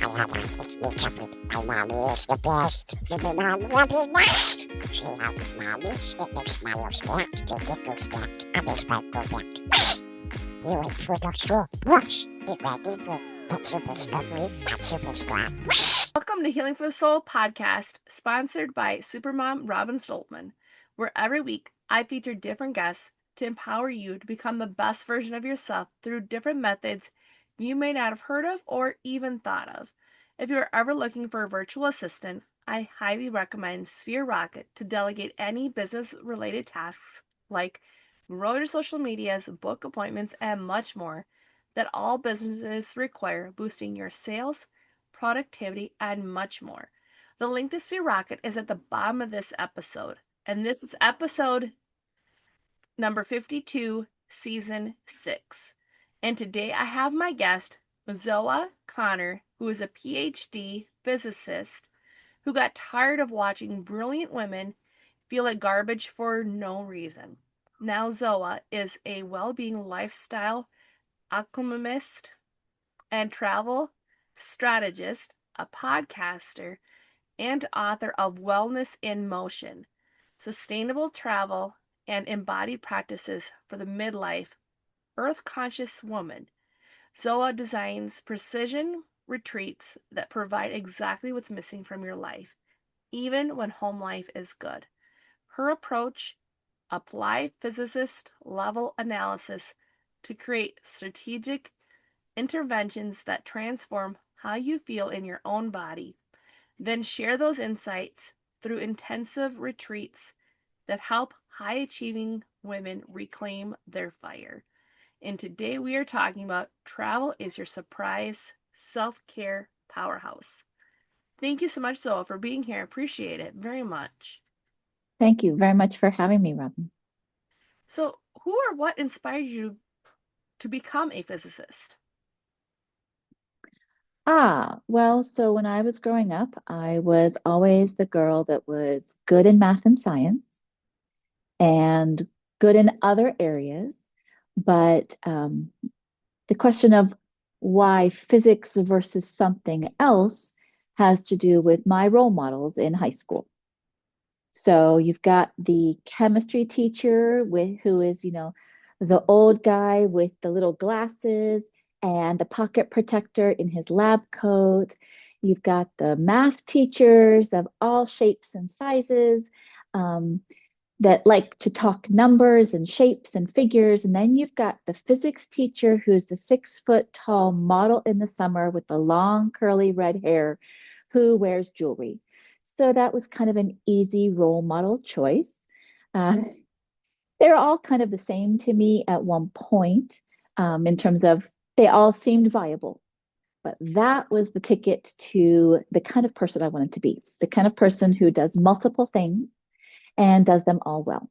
It's me, Capri. My mommy is the best. Super mom will be next. She helps mommy get their smiles back. To get those back. Others might go back. You wait for the show. Watch. Get ready for that super discovery. That super strong. Welcome to Healing for the Soul podcast, sponsored by Supermom Robin Stoltman, where every week I feature different guests to empower you to become the best version of yourself through different methods you may not have heard of or even thought of. If you are ever looking for a virtual assistant, I highly recommend Sphere Rocket to delegate any business-related tasks like grow your social medias, book appointments, and much more that all businesses require, boosting your sales, productivity, and much more. The link to Sphere Rocket is at the bottom of this episode, and this is episode number 52, season 6. And today I have my guest, Zoa Conner, who is a PhD physicist who got tired of watching brilliant women feel like garbage for no reason. Now Zoa is a well-being lifestyle alchemist and travel strategist, a podcaster, and author of Wellness in Motion, Sustainable Travel and Embodied Practices for the Midlife Earth-Conscious Woman. Zoa designs precision retreats that provide exactly what's missing from your life, even when home life is good. Her approach: apply physicist-level analysis to create strategic interventions that transform how you feel in your own body, then share those insights through intensive retreats that help high-achieving women reclaim their fire. And today we are talking about travel is your surprise self-care powerhouse. Thank you so much, Zoa, for being here. I appreciate it very much. Thank you very much for having me, Robin. So, who or what inspired you to become a physicist? Well, so when I was growing up, I was always the girl that was good in math and science and good in other areas. But the question of why physics versus something else has to do with my role models in high school. So you've got the chemistry teacher who is, the old guy with the little glasses and the pocket protector in his lab coat. You've got the math teachers of all shapes and sizes that like to talk numbers and shapes and figures. And then you've got the physics teacher who's the 6 foot tall model in the summer with the long curly red hair who wears jewelry. So that was kind of an easy role model choice. They're all kind of the same to me at one point in terms of they all seemed viable. But that was the ticket to the kind of person I wanted to be, the kind of person who does multiple things and does them all well.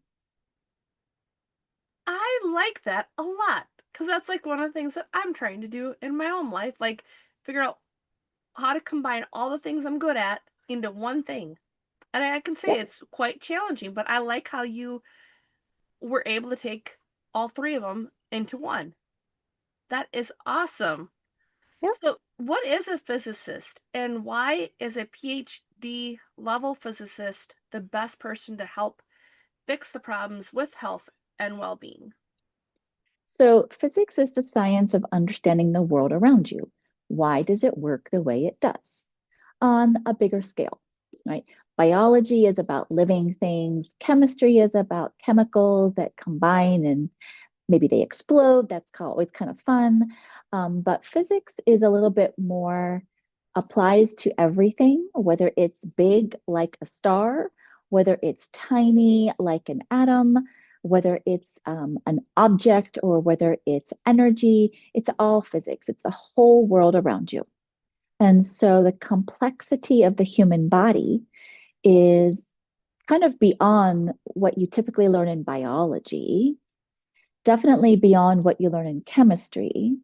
I like that a lot because that's like one of the things that I'm trying to do in my own life, like figure out how to combine all the things I'm good at into one thing. And I can say Yep. it's quite challenging, but I like how you were able to take all three of them into one. That is awesome. Yep. So, what is a physicist and why is a PhD level physicist the best person to help fix the problems with health and well being? So physics is the science of understanding the world around you. Why does it work the way it does? On a bigger scale, right? Biology is about living things. Chemistry is about chemicals that combine and maybe they explode. That's always kind of fun. But physics is a little bit more applies to everything, whether it's big like a star, whether it's tiny like an atom, whether it's an object or whether it's energy. It's all physics. It's the whole world around you. And so the complexity of the human body is kind of beyond what you typically learn in biology, definitely beyond what you learn in chemistry.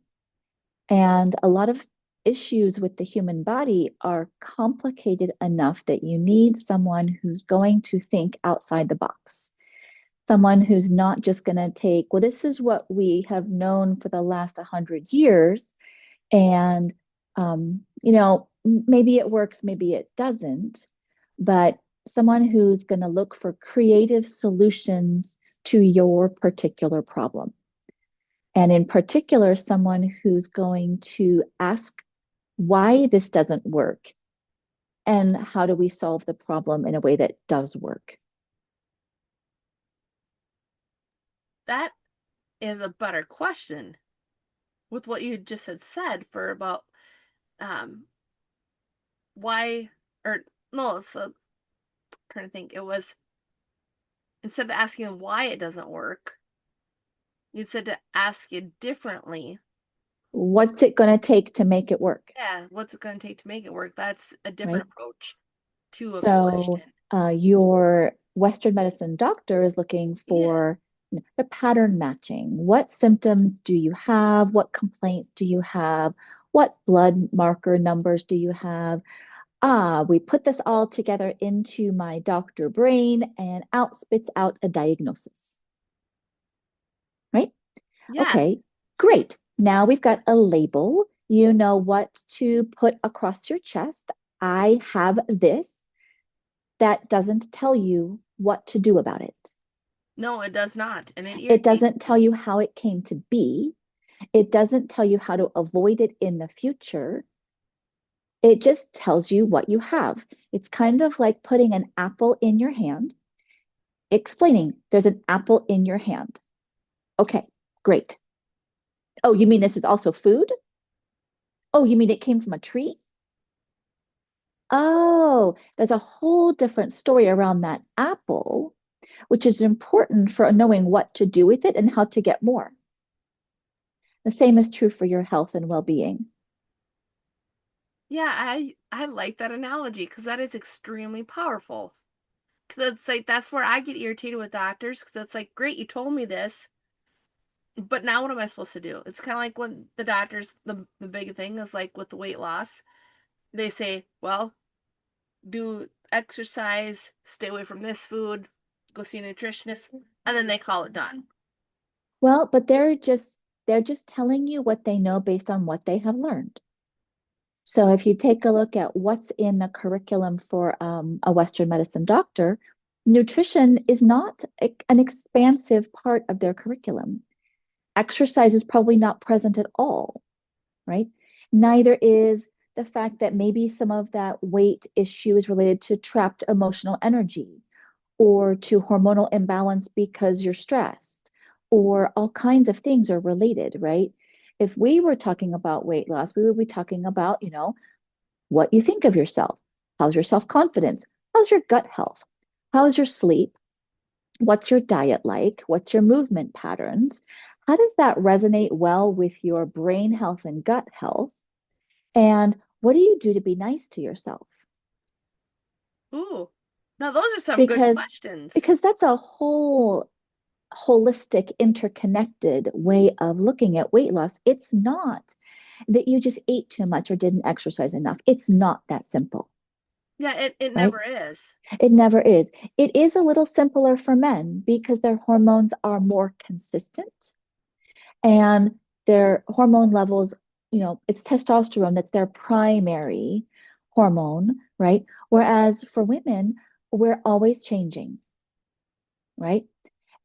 And a lot of issues with the human body are complicated enough that you need someone who's going to think outside the box. Someone who's not just going to take, well, this is what we have known for the last 100 years. And, maybe it works, maybe it doesn't, but someone who's going to look for creative solutions to your particular problem. And in particular, someone who's going to ask why this doesn't work and how do we solve the problem in a way that does work. That is a better question with what you just had said for about why, or no, so I'm trying to think. It was instead of asking why it doesn't work, you said to ask it differently. What's it going to take to make it work? Yeah, what's it going to take to make it work? That's a different Right? approach to a So, question. your Western medicine doctor is looking Yeah. for the pattern matching. What symptoms do you have? What complaints do you have? What blood marker numbers do you have? We put this all together into my doctor brain and out spits out a diagnosis, right? Yeah. Okay, great. Now we've got a label. You know what to put across your chest. I have this. That doesn't tell you what to do about it. No, it does not. And it It irritates doesn't tell me. you how it came to be. It doesn't tell you how to avoid it in the future. It just tells you what you have. It's kind of like putting an apple in your hand, explaining there's an apple in your hand. Okay, great. Oh, you mean this is also food? Oh, you mean it came from a tree? Oh, there's a whole different story around that apple, which is important for knowing what to do with it and how to get more. The same is true for your health and well-being. Yeah, I like that analogy because that is extremely powerful. Because it's like that's where I get irritated with doctors because it's like, great, you told me this, but now what am I supposed to do? It's kind of like when the doctors, the big thing is like with the weight loss, they say, well, do exercise, stay away from this food, go see a nutritionist, and then they call it done. Well, but they're just telling you what they know based on what they have learned. So if you take a look at what's in the curriculum for a Western medicine doctor, nutrition is not an expansive part of their curriculum. Exercise is probably not present at all, right? Neither is the fact that maybe some of that weight issue is related to trapped emotional energy or to hormonal imbalance because you're stressed, or all kinds of things are related, right? If we were talking about weight loss, we would be talking about, what you think of yourself. How's your self-confidence? How's your gut health? How's your sleep? What's your diet like? What's your movement patterns? How does that resonate well with your brain health and gut health? And what do you do to be nice to yourself? Ooh, now those are some good Because questions. because that's a whole holistic, interconnected way of looking at weight loss. It's not that you just ate too much or didn't exercise enough. It's not that simple, Yeah, it right? never is. It never is. It is a little simpler for men because their hormones are more consistent and their hormone levels, it's testosterone that's their primary hormone, right? Whereas for women, we're always changing, right?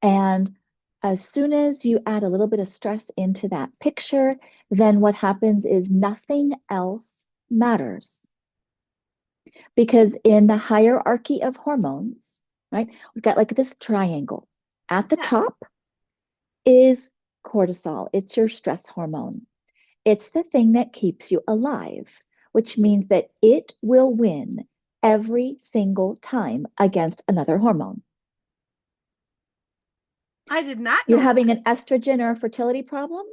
And as soon as you add a little bit of stress into that picture, then what happens is nothing else matters. Because in the hierarchy of hormones, right, we've got like this triangle. At the Yeah. top is cortisol, it's your stress hormone. It's the thing that keeps you alive, which means that it will win every single time against another hormone. I did not You're know that. having an estrogen or a fertility problem?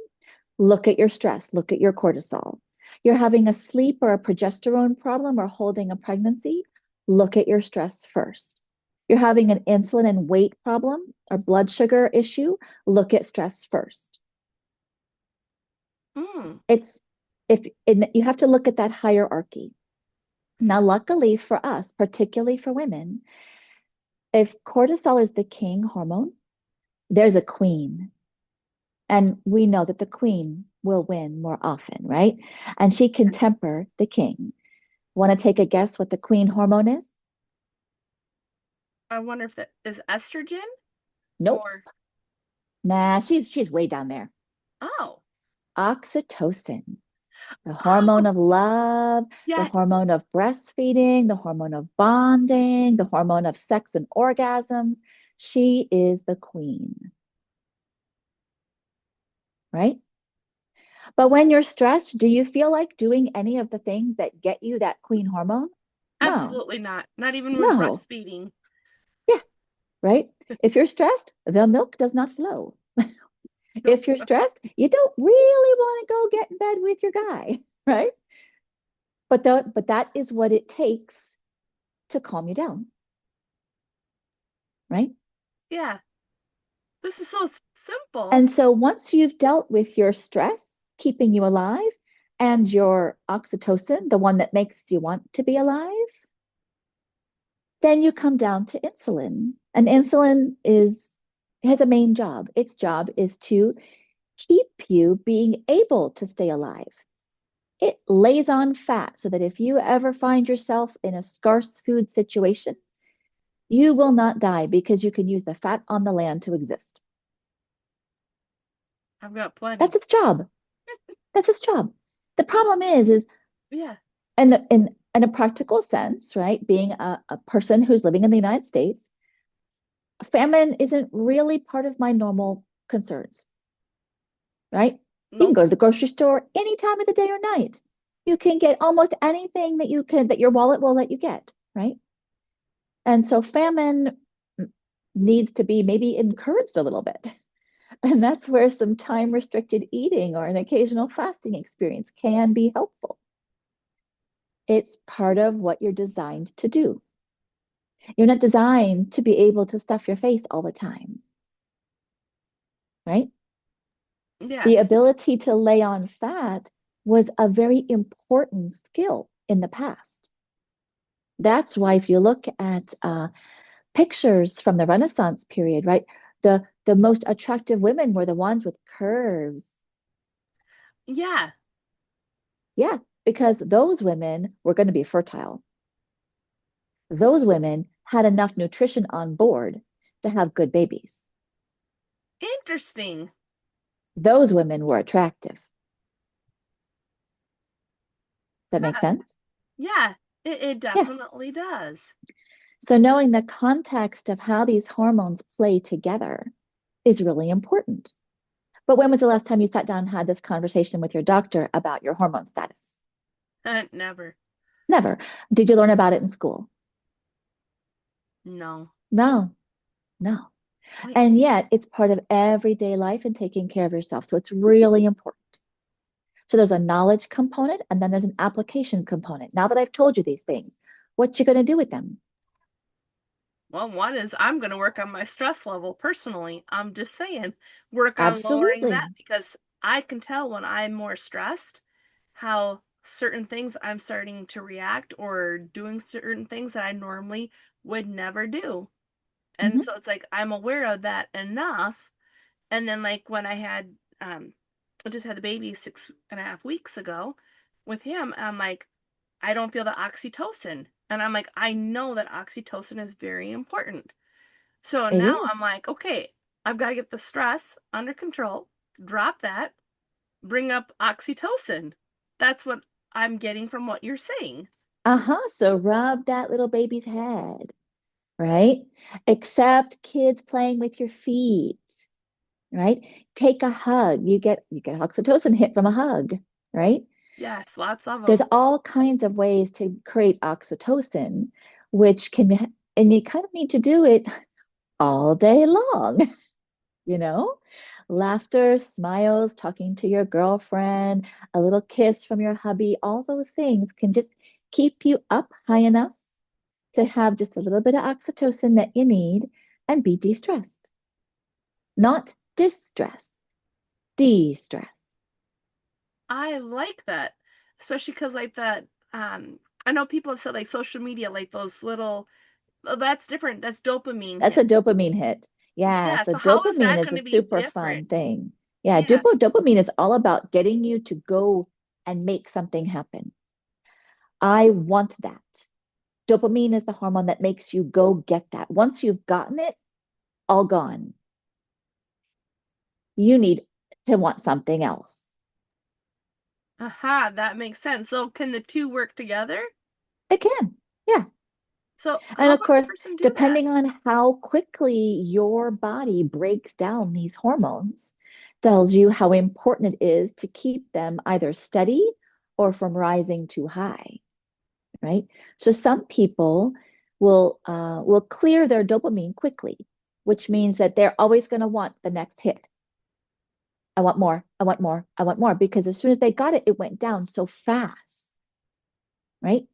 Look at your stress, look at your cortisol. You're having a sleep or a progesterone problem or holding a pregnancy? Look at your stress first. You're having an insulin and weight problem or blood sugar issue? Look at stress first. Mm. It's if you have to look at that hierarchy. Now, luckily for us, particularly for women, if cortisol is the king hormone, there's a queen. And we know that the queen will win more often, right? And she can temper the king. Want to take a guess what the queen hormone is? I wonder if that is estrogen Nope. or Nah, she's way down there. oh. Oxytocin, the hormone Oh, of love, the yes. hormone of breastfeeding, the hormone of bonding, the hormone of sex and orgasms. She is the queen, right? But when you're stressed, do you feel like doing any of the things that get you that queen hormone? No, Absolutely not. Not even with no. breastfeeding. Yeah, right? If you're stressed, the milk does not flow. Nope. If you're stressed, you don't really want to go get in bed with your guy, right? But that is what it takes to calm you down, right? Yeah. This is so simple. And so once you've dealt with your stress keeping you alive and your oxytocin, the one that makes you want to be alive, then you come down to insulin. And insulin is has a main job. Its job is to keep you being able to stay alive. It lays on fat so that if you ever find yourself in a scarce food situation, you will not die because you can use the fat on the land to exist. I've got plenty. That's its job. That's its job. The problem is Yeah. in a practical sense, right? Being a person who's living in the United States, famine isn't really part of my normal concerns, right? You can Nope. go to the grocery store any time of the day or night. You can get almost anything that your wallet will let you get, right? And so famine needs to be maybe encouraged a little bit. And that's where some time restricted eating or an occasional fasting experience can be helpful. It's part of what you're designed to do. You're not designed to be able to stuff your face all the time, right? Yeah. The ability to lay on fat was a very important skill in the past. That's why if you look at pictures from the Renaissance period, right, the most attractive women were the ones with curves. Yeah. Yeah, because those women were going to be fertile. Those women had enough nutrition on board to have good babies. Interesting. Those women were attractive. That makes Huh. sense? Yeah. It Yeah. definitely does. So knowing the context of how these hormones play together is really important. But when was the last time you sat down and had this conversation with your doctor about your hormone status? Never. Never. Did you learn about it in school? No. No, no. Wait. And yet it's part of everyday life and taking care of yourself. So it's really important. So there's a knowledge component and then there's an application component. Now that I've told you these things, what you going to do with them? Well, one is I'm going to work on my stress level personally. I'm just saying, work on lowering that Absolutely. because I can tell when I'm more stressed how certain things I'm starting to react or doing certain things that I normally would never do. And Hmm. so it's like I'm aware of that enough. And then like when I just had the baby 6.5 weeks ago with him, I'm like, I don't feel the oxytocin. And I'm like, I know that oxytocin is very important. So It now is. I'm like, okay, I've got to get the stress under control, drop that, bring up oxytocin. That's what I'm getting from what you're saying. Uh-huh. So rub that little baby's head, right? Accept kids playing with your feet, right? Take a hug. You get oxytocin hit from a hug, right? Yes, lots of There's them. all kinds of ways to create oxytocin, which can, and you kind of need to do it all day long, you know? Laughter, smiles, talking to your girlfriend, a little kiss from your hubby, all those things can just keep you up high enough to have just a little bit of oxytocin that you need and be de-stressed. Not distress, de-stress. I like that, especially because like that. I know people have said like social media, like those little. Oh, that's different. That's dopamine That's hit. a dopamine hit. Yeah, Yeah. so So how is dopamine that is going a to be super fun different? thing. Yeah, Yeah. dopamine is all about getting you to go and make something happen. I want that. Dopamine is the hormone that makes you go get that. Once you've gotten it, all gone. You need to want something else. Aha, that makes sense. So can the two work together? It can. Yeah. So And how of about a course, person do that? depending on how quickly your body breaks down these hormones, tells you how important it is to keep them either steady or from rising too high, right? So some people will clear their dopamine quickly, which means that they're always going to want the next hit. I want more, I want more, I want more, because as soon as they got it, it went down so fast, right?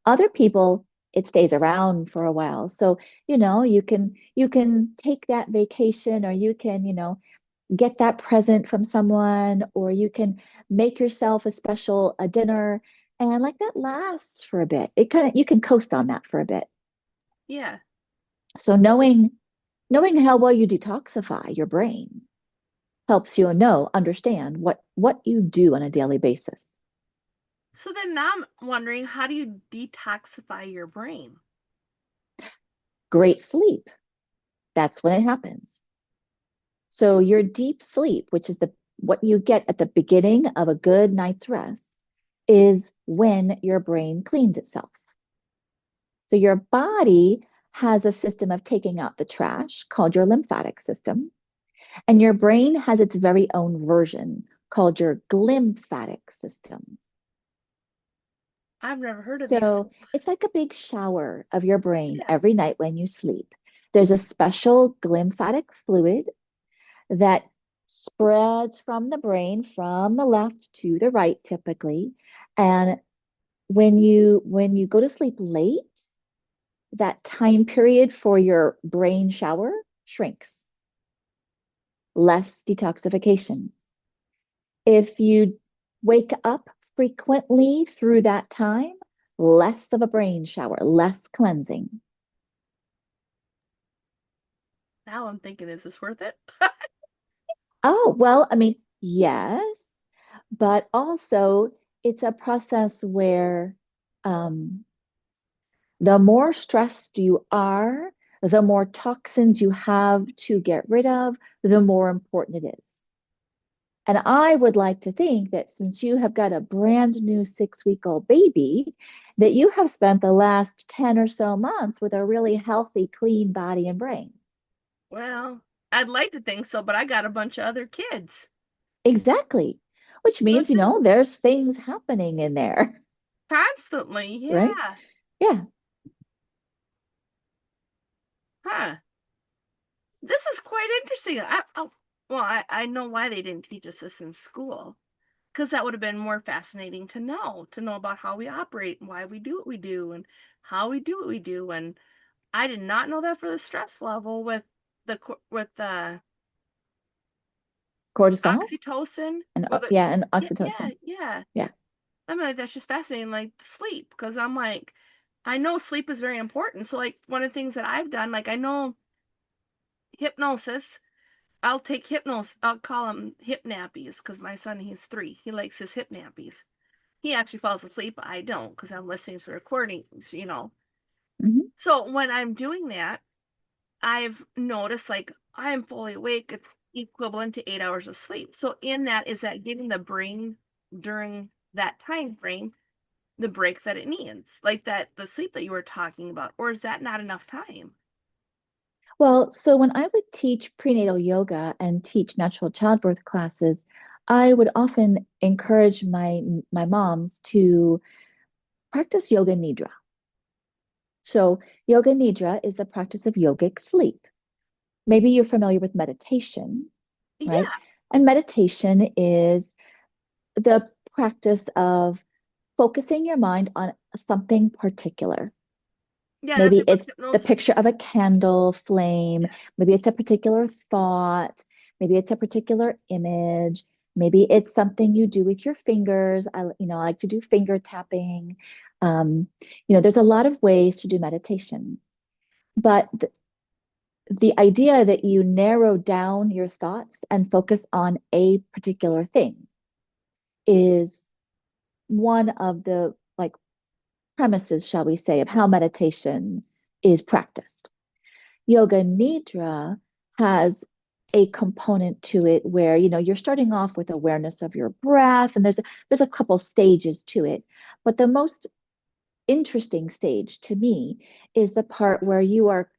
Other people, it stays around for a while. So, you can take that vacation, or you can, get that present from someone, or you can make yourself a special a dinner, and like that lasts for a bit. It kind of, you can coast on that for a bit. Yeah. So knowing how well you detoxify your brain helps you understand what you do on a daily basis. So then now I'm wondering, how do you detoxify your brain? Great sleep, that's when it happens. So your deep sleep, which is the what you get at the beginning of a good night's rest, is when your brain cleans itself. So your body has a system of taking out the trash called your lymphatic system, and your brain has its very own version called your glymphatic system. I've never heard of these. So it's like a big shower of your brain Yeah. every night when you sleep. There's a special glymphatic fluid that spreads from the brain from the left to the right typically. And when you go to sleep late, that time period for your brain shower shrinks. Less detoxification. If you wake up frequently through that time, less of a brain shower, less cleansing. Now I'm thinking, is this worth it? Oh, well, I mean, yes, but also it's a process where um, the more stressed you are, the more toxins you have to get rid of, the more important it is. And I would like to think that since you have got a brand new 6-week-old baby, that you have spent the last 10 or so months with a really healthy, clean body and brain. Well, I'd like to think so, but I got a bunch of other kids. Exactly. Which So means, it's just there's things happening in there, constantly, right? yeah. Yeah. Huh. This is quite interesting. I know why they didn't teach us this in school, because that would have been more fascinating to know about how we operate and why we do what we do and how we do what we do. And I did not know that for the stress level with the Cortisol oxytocin and or the yeah, and yeah, yeah, oxytocin. yeah. Yeah. I mean, like, that's just fascinating, like the sleep, because I'm like, I know sleep is very important. So like one of the things that I've done, like I know hypnosis. I'll take hypnos. I'll call them hip nappies because my son, he's 3. He likes his hip nappies. He actually falls asleep. I don't because I'm listening to the recordings. Mhm. So when I'm doing that, I've noticed like I am fully awake. It's equivalent to 8 hours of sleep. So in that, is that giving the brain during that time frame the break that it needs, like that the sleep that you were talking about, or is that not enough time? Well, so when I would teach prenatal yoga and teach natural childbirth classes, I would often encourage my moms to practice yoga nidra. So, yoga nidra is the practice of yogic sleep. Maybe you're familiar with meditation, right? Yeah, And meditation is the practice of focusing your mind on something particular. yeah, that's Maybe it with it's the hypnosis. picture of a candle flame. Yeah. Maybe it's a particular thought. Maybe it's a particular image. Maybe it's something you do with your fingers. I like to do finger tapping. There's a lot of ways to do meditation, but the idea that you narrow down your thoughts and focus on a particular thing is one of the like premises, shall we say, of how meditation is practiced. Yoga Nidra has a component to it where, you're starting off with awareness of your breath, and there's a couple stages to it. But the most interesting stage to me is the part where you are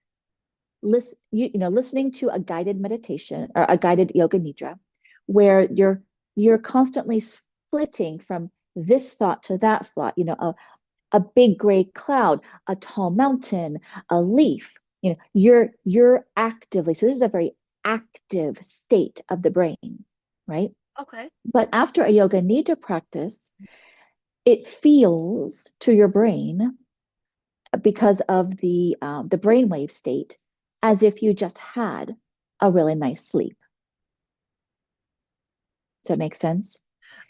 listening to a guided meditation or a guided yoga nidra, where you're constantly splitting from this thought to that thought, a big gray cloud, a tall mountain, a leaf. You're actively, so this is a very active state of the brain, right? Okay. But after a yoga nidra practice, it feels to your brain, because of the brainwave state, as if you just had a really nice sleep. Does that make sense?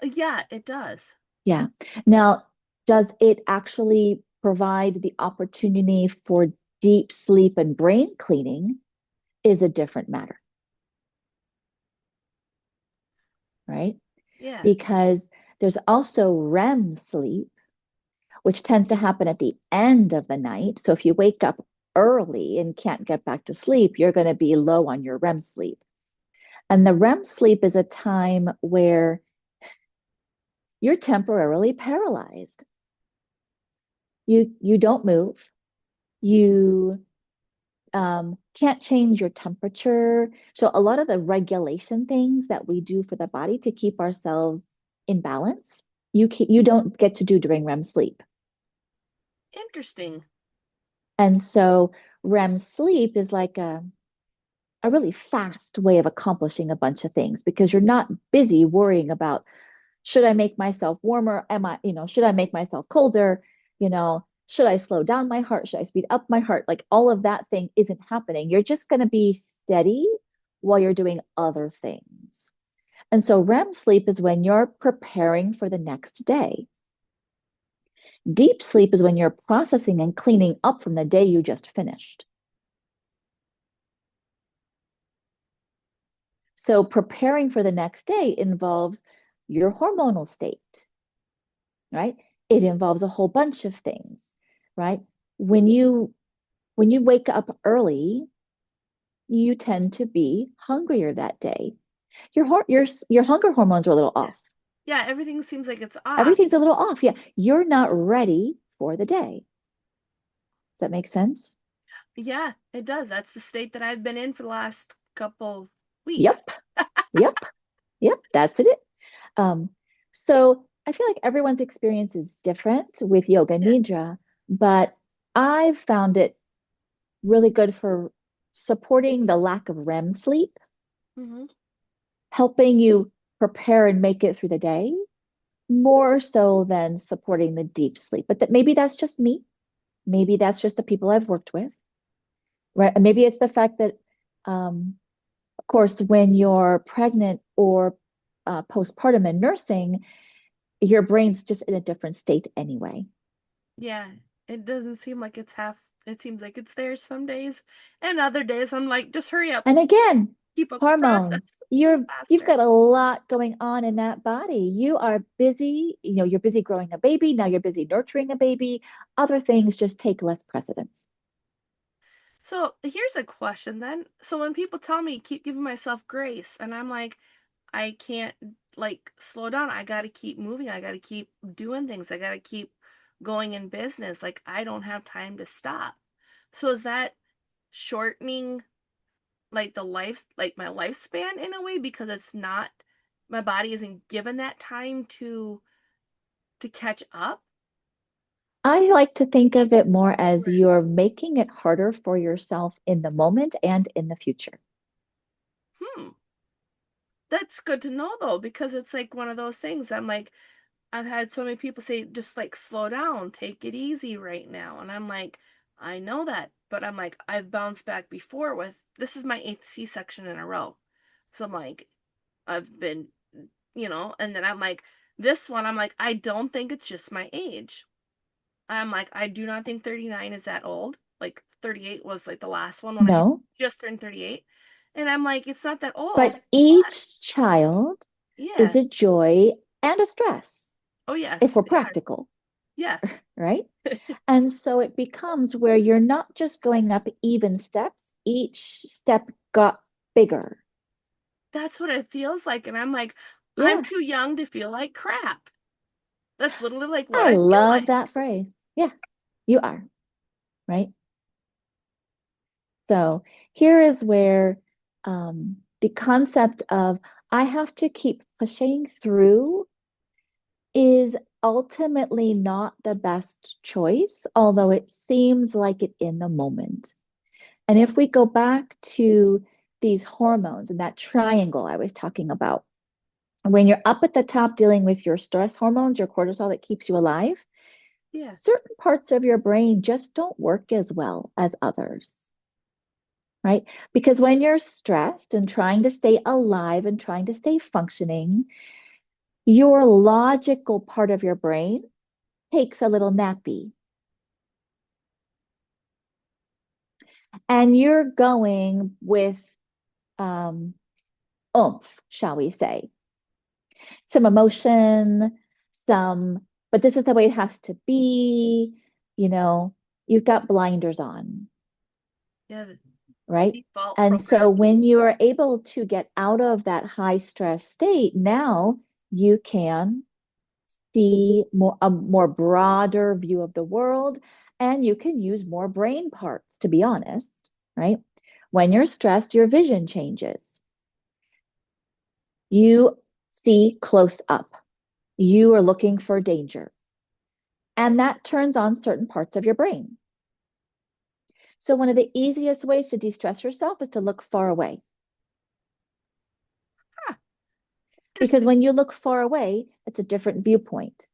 Yeah, it does. Yeah. Now, does it actually provide the opportunity for deep sleep and brain cleaning is a different matter, right? Yeah. Because there's also REM sleep, which tends to happen at the end of the night. So if you wake up early and can't get back to sleep, you're going to be low on your REM sleep. And the REM sleep is a time where you're temporarily paralyzed. You don't move. You can't change your temperature. So a lot of the regulation things that we do for the body to keep ourselves in balance, you don't get to do during REM sleep. Interesting. And so REM sleep is like a really fast way of accomplishing a bunch of things, because you're not busy worrying about, should I make myself warmer? Should I make myself colder? Should I slow down my heart? Should I speed up my heart? Like, all of that thing isn't happening. You're just going to be steady while you're doing other things. And so REM sleep is when you're preparing for the next day. Deep sleep is when you're processing and cleaning up from the day you just finished. So preparing for the next day involves your hormonal state, right? It involves a whole bunch of things, right? When you wake up early, you tend to be hungrier that day. Your hunger hormones are a little off. Yeah, everything seems like it's off. Everything's a little off. Yeah, you're not ready for the day. Does that make sense? Yeah, it does. That's the state that I've been in for the last couple weeks. Yep. Yep. Yep. That's it. Um, so I feel like everyone's experience is different with yoga Yeah. nidra, but I've found it really good for supporting the lack of REM sleep, Hmm. helping you prepare and make it through the day, more so than supporting the deep sleep. But maybe that's just me. Maybe that's just the people I've worked with, right? And maybe it's the fact that, of course, when you're pregnant or postpartum and nursing, your brain's just in a different state anyway. Yeah, it doesn't seem like it's half. It seems like it's there some days, and other days I'm like, just hurry up, And again, keep up the hormones. process a little You've faster. got a lot going on in that body. You are busy, you're busy growing a baby, now you're busy nurturing a baby. Other things just take less precedence. So here's a question then. So when people tell me keep giving myself grace, and I'm like, I can't like slow down. I got to keep moving. I got to keep doing things. I got to keep going in business. Like I don't have time to stop. So is that shortening like like my lifespan in a way because it's not my body isn't given that time to catch up? I like to think of it more as you're making it harder for yourself in the moment and in the future. Hmm. That's good to know though, because it's like one of those things. I'm like, I've had so many people say, just like slow down, take it easy right now. And I'm like, I know that, but I'm like, I've bounced back before with this is my eighth C-section in a row. So I'm like, I've been, and then I'm like, this one, I'm like, I don't think it's just my age. I'm like, I do not think 39 is that old. Like 38 was like the last one when I had No, just turned 38. And I'm like, it's not that old. but each child is Yeah. a joy and a stress, Oh, if yes, we're they are. practical, Yes. right? And so it becomes where you're not just going up even steps, each step got bigger. That's what it feels like. And I'm like, I'm Yeah, too young to feel like crap. That's literally like what I I feel love like. that phrase. Yeah, you are, right? So here is where the concept of I have to keep pushing through is ultimately not the best choice, although it seems like it in the moment. And if we go back to these hormones and that triangle I was talking about, when you're up at the top dealing with your stress hormones, your cortisol that keeps you alive, Yeah. certain parts of your brain just don't work as well as others, right? Because when you're stressed and trying to stay alive and trying to stay functioning, your logical part of your brain takes a little nappy. And you're going with um, oomph, shall we say, some emotion, but this is the way it has to be. You know, you've got blinders on, Yeah. The right? default And so programming. when you are able to get out of that high stress state, now you can see a more broader view of the world, and you can use more brain parts, to be honest, right? When you're stressed, your vision changes. You see close up. You are looking for danger. And that turns on certain parts of your brain. So, one of the easiest ways to de stress yourself is to look far away. Huh. Because Interesting. when you look far away, it's a different viewpoint,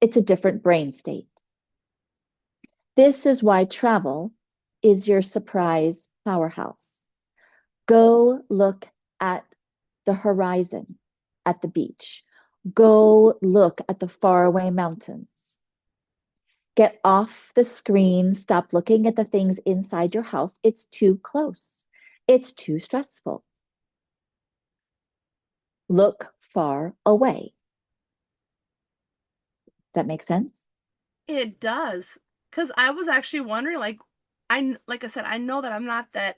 it's a different brain state. This is why travel is your surprise powerhouse. Go look at the horizon at the beach. Go look at the faraway mountains. Get off the screen. Stop looking at the things inside your house. It's too close. It's too stressful. Look far away. Does that make sense? It does. Because I was actually wondering, like I said, I know that I'm not that,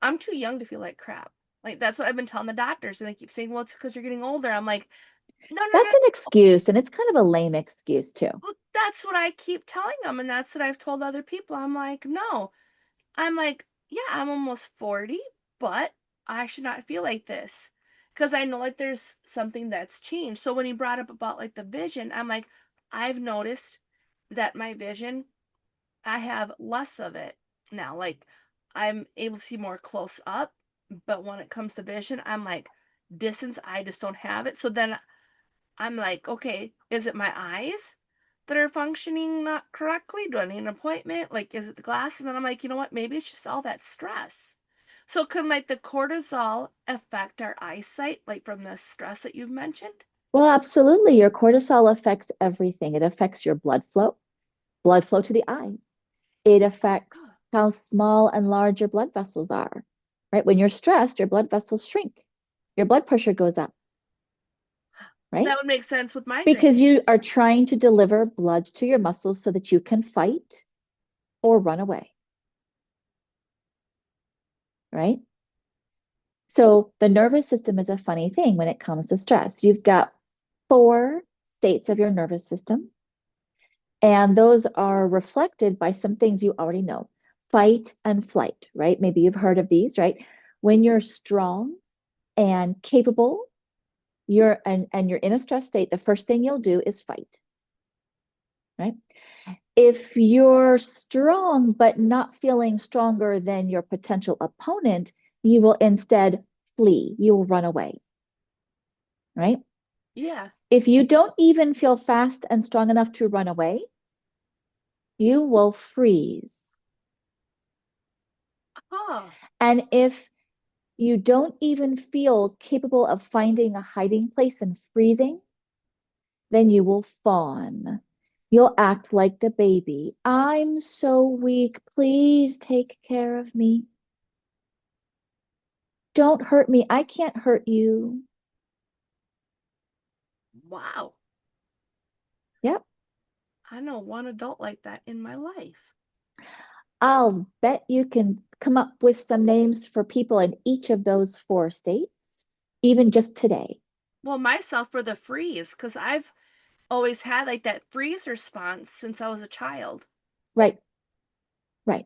I'm too young to feel like crap. Like, that's what I've been telling the doctors. And they keep saying, well, it's because you're getting older. I'm like, no, no, no. That's an excuse, and it's kind of a lame excuse, too. Well, that's what I keep telling them. And that's what I've told other people. I'm like, no. I'm like, yeah, I'm almost 40, but I should not feel like this. Because I know like there's something that's changed. So when he brought up about like the vision, I'm like, I've noticed that my vision, I have less of it now. Like I'm able to see more close up, but when it comes to vision, I'm like, distance, I just don't have it. So then I'm like, okay, is it my eyes that are functioning not correctly? Do I need an appointment? Like, is it the glass? And then I'm like, you know what? Maybe it's just all that stress. So can like the cortisol affect our eyesight, like from the stress that you've mentioned? Well, absolutely. Your cortisol affects everything. It affects your blood flow to the eyes. It affects Huh. how small and large your blood vessels are, right? When you're stressed, your blood vessels shrink, your blood pressure goes up, right? That would make sense with Because migraines. you are trying to deliver blood to your muscles so that you can fight or run away, right? So the nervous system is a funny thing when it comes to stress. You've got four states of your nervous system, and those are reflected by some things you already know. Fight and flight, right? Maybe you've heard of these, right? When you're strong and capable, and you're in a stress state, the first thing you'll do is fight, right? If you're strong but not feeling stronger than your potential opponent, you will instead flee. You will run away, right? Yeah. If you don't even feel fast and strong enough to run away, you will freeze. Oh, And if you don't even feel capable of finding a hiding place and freezing, then you will fawn. You'll act like the baby. I'm so weak. Please take care of me. Don't hurt me. I can't hurt you. wow. Yep. I know one adult like that in my life. I'll bet you can come up with some names for people in each of those 4 states, even just today. Well, myself for the freeze, because I've always had like that freeze response since I was a child. Right, right.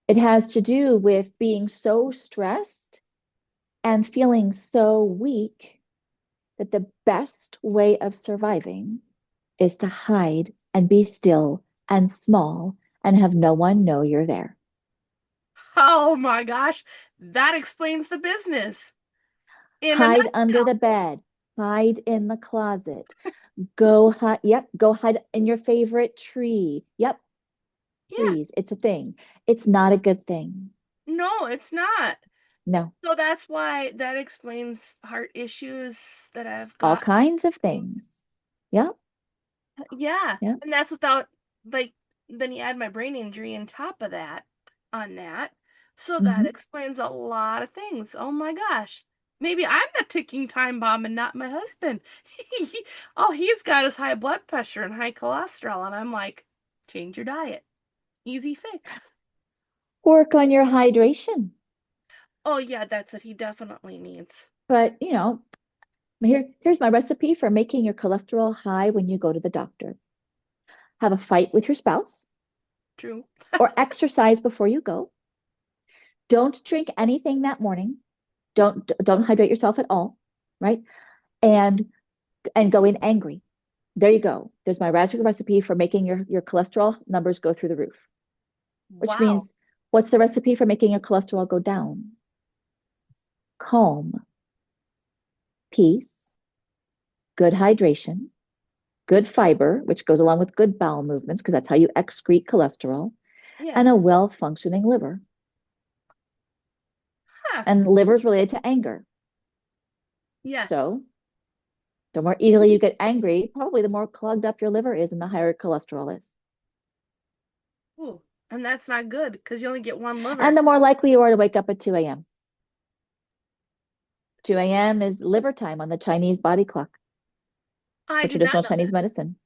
It has to do with being so stressed and feeling so weak that the best way of surviving is to hide and be still and small and have no one know you're there. Oh my gosh, that explains the business in a Hide under nutshell. the bed, hide in the closet, go hide, yep, go hide in your favorite tree. Yep, Yeah, freeze. It's a thing. It's not a good thing. no, it's not. No, So that's why that explains heart issues that I've all got. kinds of Things. things. Yep, Yeah, yep. and that's without like then you add my brain injury on top of that on that. So that Hmm. explains a lot of things. Oh my gosh. Maybe I'm the ticking time bomb and not my husband. Oh, he's got his high blood pressure and high cholesterol and I'm like, change your diet. Easy fix. Work on your hydration. Oh yeah, that's what he definitely needs. But, here's my recipe for making your cholesterol high when you go to the doctor. Have a fight with your spouse True. or exercise before you go. Don't drink anything that morning. Don't hydrate yourself at all, right? And go in angry. There you go. There's my magic recipe for making your cholesterol numbers go through the roof, which Wow. means what's the recipe for making your cholesterol go down? Calm, peace, good hydration, good fiber, which goes along with good bowel movements, because that's how you excrete cholesterol, Yeah. and a well functioning liver. Huh. And liver is related to anger. Yeah. So the more easily you get angry, probably the more clogged up your liver is and the higher cholesterol is. Ooh. And that's not good because you only get one And liver. the more likely you are to wake up at 2 a.m. 2 a.m. is liver time on the Chinese body clock I for did not traditional know that. Chinese medicine.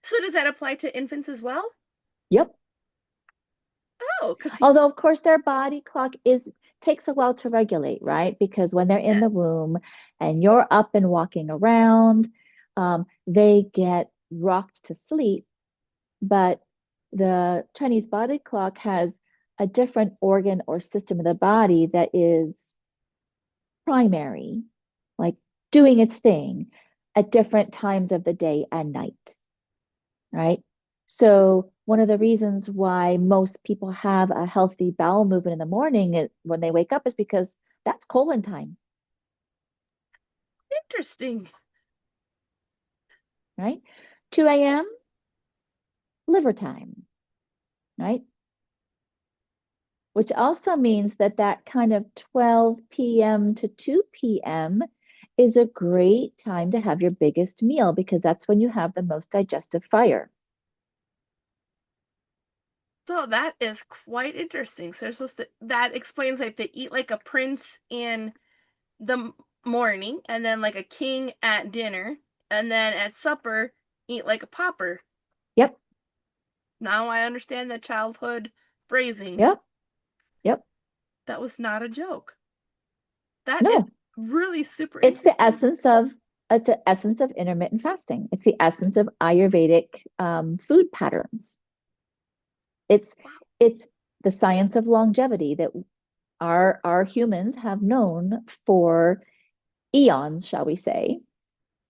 So does that apply to infants as well? Yep. Oh, because he, Although, of course, their body clock is takes a while to regulate, right? Because when they're in yeah, the womb and you're up and walking around, they get rocked to sleep. But the Chinese body clock has a different organ or system of the body that is primary, like doing its thing at different times of the day and night, right? So one of the reasons why most people have a healthy bowel movement in the morning when they wake up is because that's colon time, interesting. right? 2 a.m. liver time, right? Which also means that that kind of 12 p.m. to 2 p.m. is a great time to have your biggest meal because that's when you have the most digestive fire. So that is quite interesting. So they're supposed to, that explains like they eat like a prince in the morning and then like a king at dinner and then at supper eat like a pauper. Yep, Now I understand the childhood phrasing. yep, yep. That was not a joke. That is No, really super it's the interesting. essence of intermittent fasting. It's the essence of Ayurvedic food patterns. It's Wow. it's the science of longevity that our humans have known for eons, shall we say,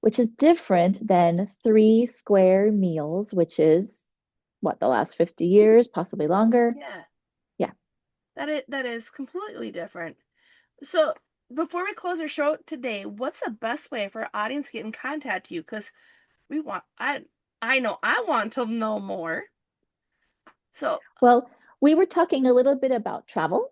which is different than 3 square meals, which is what, the last 50 years, possibly longer. Yeah. Yeah. That is completely different. So before we close our show today, what's the best way for our audience to get in contact with you? Because we want I know I want to know more. So Well, we were talking a little bit about travel,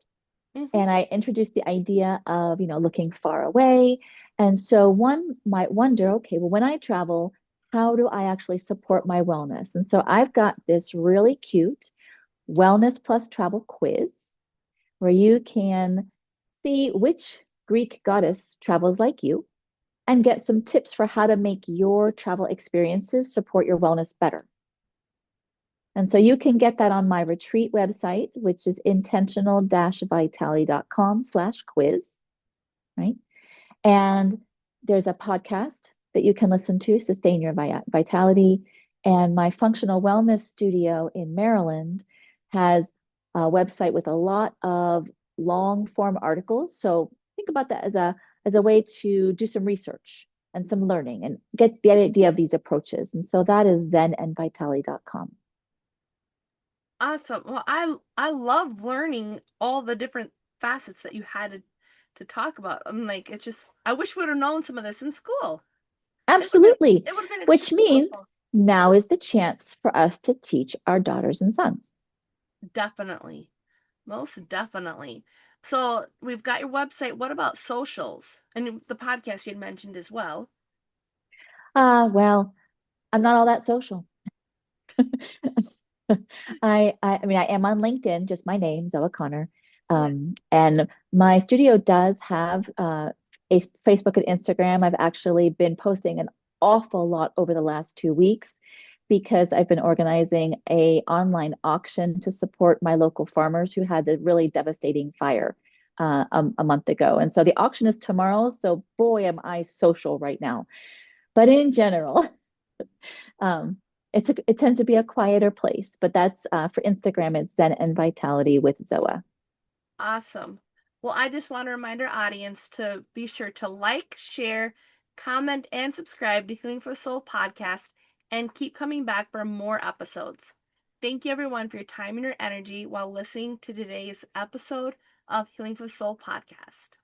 mhm, and I introduced the idea of, looking far away. And so one might wonder, okay, well, when I travel, how do I actually support my wellness? And so I've got this really cute wellness plus travel quiz where you can see which Greek goddess travels like you and get some tips for how to make your travel experiences support your wellness better. And so you can get that on my retreat website, which is intentional-vitality.com/quiz, right? And there's a podcast that you can listen to, Sustain Your Vitality. And my functional wellness studio in Maryland has a website with a lot of long form articles. So think about that as a way to do some research and some learning and get the idea of these approaches. And so that is zenandvitality.com. Awesome. Well, I love learning all the different facets that you had to talk about. I'm like, it's just, I wish we would have known some of this in school. Absolutely. It would have been Which extremely means helpful. now is the chance for us to teach our daughters and sons. Definitely. Most definitely. So we've got your website. What about socials and the podcast you had mentioned as well? Well, I'm not all that social. I mean, I am on LinkedIn, just my name, Zoa Conner. Yeah. And my studio does have a Facebook and Instagram. I've actually been posting an awful lot over the last 2 weeks because I've been organizing a online auction to support my local farmers who had the really devastating fire a month ago. And so the auction is tomorrow. So boy, am I social right now. But in general, um, it tends to be a quieter place, but that's for Instagram, it's Zen and Vitality with Zoa. Awesome. Well, I just want to remind our audience to be sure to like, share, comment, and subscribe to Healing for the Soul podcast and keep coming back for more episodes. Thank you, everyone, for your time and your energy while listening to today's episode of Healing for the Soul podcast.